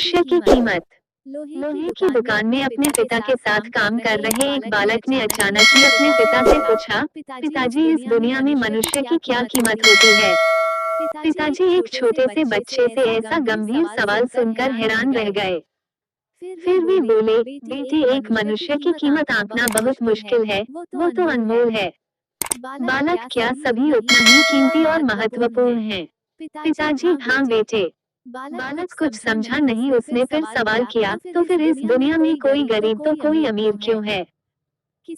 मनुष्य की कीमत। लोहे लोहे की की दुकान में अपने अपने पिता के साथ काम कर रहे एक बालक ने अचानक अचानक ही ही अपने अपने पिता पिता से से पूछा, पूछा, पिताजी इस पिताजी इस दुनिया में दुनिया में मनुष्य की मनुष्य क्या की क्या कीमत कीमत होती है? होती है? पिताजी पिताजी एक एक छोटे छोटे से से बच्चे बच्चे से से ऐसा ऐसा गंभीर गंभीर सवाल सवाल सुनकर सुनकर हैरान रह हैरान रह गए। गए। फिर फिर वे वे बोले, बोले, बेटी बेटी एक एक मनुष्य मनुष्य की की कीमत कीमत आंकना आंकना बहुत बहुत मुश्किल मुश्किल है, है, वो वो तो तो अनमोल अनमोल है। है। बालक बालक क्या क्या सभी सभी उतना उतना ही ही कीमती कीमती और और महत्वपूर्ण महत्वपूर्ण हैं? है? पिताजी पिताजी हाँ हाँ बेटे। बेटे। बालक बालक कुछ कुछ समझा समझा नहीं, नहीं, उसने उसने फिर फिर सवाल सवाल किया, किया, तो तो फिर फिर इस इस दुनिया दुनिया में में कोई कोई गरीब तो गरीब कोई तो अमीर कोई क्यों अमीर है? क्यों है?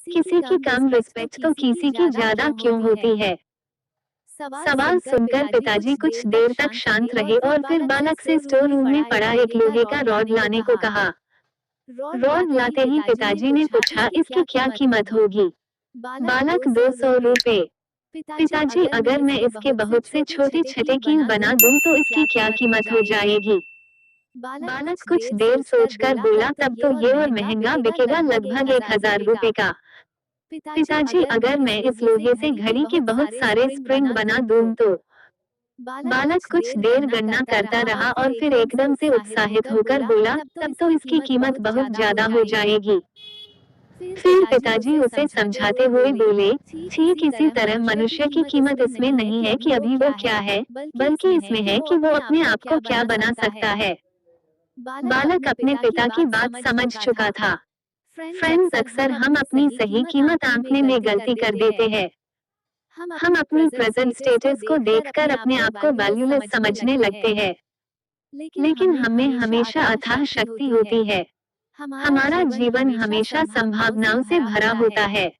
किसी की कम कम रिस्पेक्ट रिस्पेक्ट तो किसी की ज्यादा क्यों होती है? सवाल सवाल सुनकर सुनकर पिताजी पिताजी कुछ कुछ देर तक देर तक शांत शांत रहे रहे और और फिर फिर बालक बालक से से स्टोर स्टोर रूम रूम में में पड़ा पड़ा एक एक लोहे लोहे का का रॉड रॉड लाने को लाने को कहा। कहा। रॉड रॉड लाते ही लाते ही पिताजी ने पिताजी ने पूछा, पूछा, इसकी क्या इसकी क्या कीमत कीमत होगी? होगी? बालक दो बालक सौ 200 रुपए। रुपए। पिताजी पिताजी अगर मैं अगर मैं इसके इसके बहुत से बहुत से छोटे छोटे छठे छठे कील कील बना बना दूं तो दूं तो इसकी क्या इसकी क्या कीमत हो कीमत हो जाएगी? जाएगी? बालक बालक कुछ कुछ देर देर सोचकर सोचकर बोला, बोला, तब तब तो तो ये ये और और महंगा महंगा बिकेगा बिकेगा लगभग एक लगभग एक हजार हजार रुपए का। रुपए का। पिताजी पिताजी अगर मैं अगर इस मैं इस लोहे से लोहे से घड़ी के घड़ी के बहुत बहुत सारे सारे स्प्रिंग स्प्रिंग बना बना दूं दूं तो? तो? बालक बालक कुछ कुछ देर देर गणना गणना करता करता रहा और रहा फिर और फिर एकदम से एकदम से उत्साहित उत्साहित होकर होकर बोला, बोला, तब तो तब तो इसकी इसकी कीमत कीमत बहुत बहुत ज्यादा हो ज्यादा हो जाएगी। जाएगी। फिर फिर पिताजी पिताजी उसे उसे समझाते समझाते हुए हुए बोले, बोले, ठीक ठीक इसी इसी तरह तरह मनुष्य की मनुष्य की कीमत कीमत इसमें इसमें नहीं है नहीं कि है कि अभी वो अभी वो क्या है, क्या है, बल्कि बल्कि इसमें है इसमें कि है वो कि वो अपने आप अपने को आप क्या को क्या बना बना सकता है। सकता है। बालक बालक अपने अपने पिता की पिता की बात बात समझ समझ चुका चुका था। था। फ्रेंड्स, फ्रेंड्स अक्सर हम अक्सर हम अपनी अपनी सही सही कीमत कीमत आंकने में आंकने में गलती कर गलती कर देते देते हैं। हैं। हम हम अपनी अपनी प्रेजेंट प्रेजेंट स्टेटस को स्टेटस को देखकर देखकर अपने आप अपने को आप को वैल्यूलेस वैल्यूलेस समझने समझने लगते हैं। लगते हैं। लेकिन लेकिन हमें हमें हमेशा हमेशा अथाह अथाह शक्ति शक्ति होती है। होती है। हमारा हमारा जीवन जीवन हमेशा हमेशा संभावनाओं से संभावनाओं से भरा भरा होता होता है। है।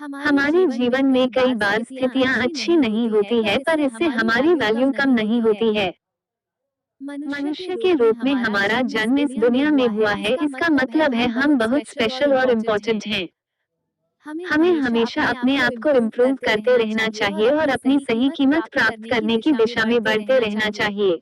हमारे हमारे जीवन में जीवन कई में कई बार बार स्थितियां स्थितियां अच्छी अच्छी नहीं नहीं होती है, होती पर है, पर इससे इससे हमारी हमारी वैल्यू कम वैल्यू कम नहीं नहीं होती है। होती है। मनुष्य के मनुष्य रूप के में रूप में हमारा हमारा जन्म इस जन्म इस दुनिया में दुनिया में हुआ है, हुआ है, इसका इसका मतलब है मतलब है हम हम बहुत बहुत स्पेशल और स्पेशल और इम्पोर्टेंट हैं। इम्पोर्टेंट हैं। हमें हमें हमेशा हमेशा अपने आप अपने को आप को इम्प्रूव इम्प्रूव करते करते रहना रहना चाहिए और चाहिए और अपनी अपनी सही सही कीमत कीमत प्राप्त प्राप्त करने की करने की दिशा में दिशा में बढ़ते बढ़ते रहना रहना चाहिए। चाहिए।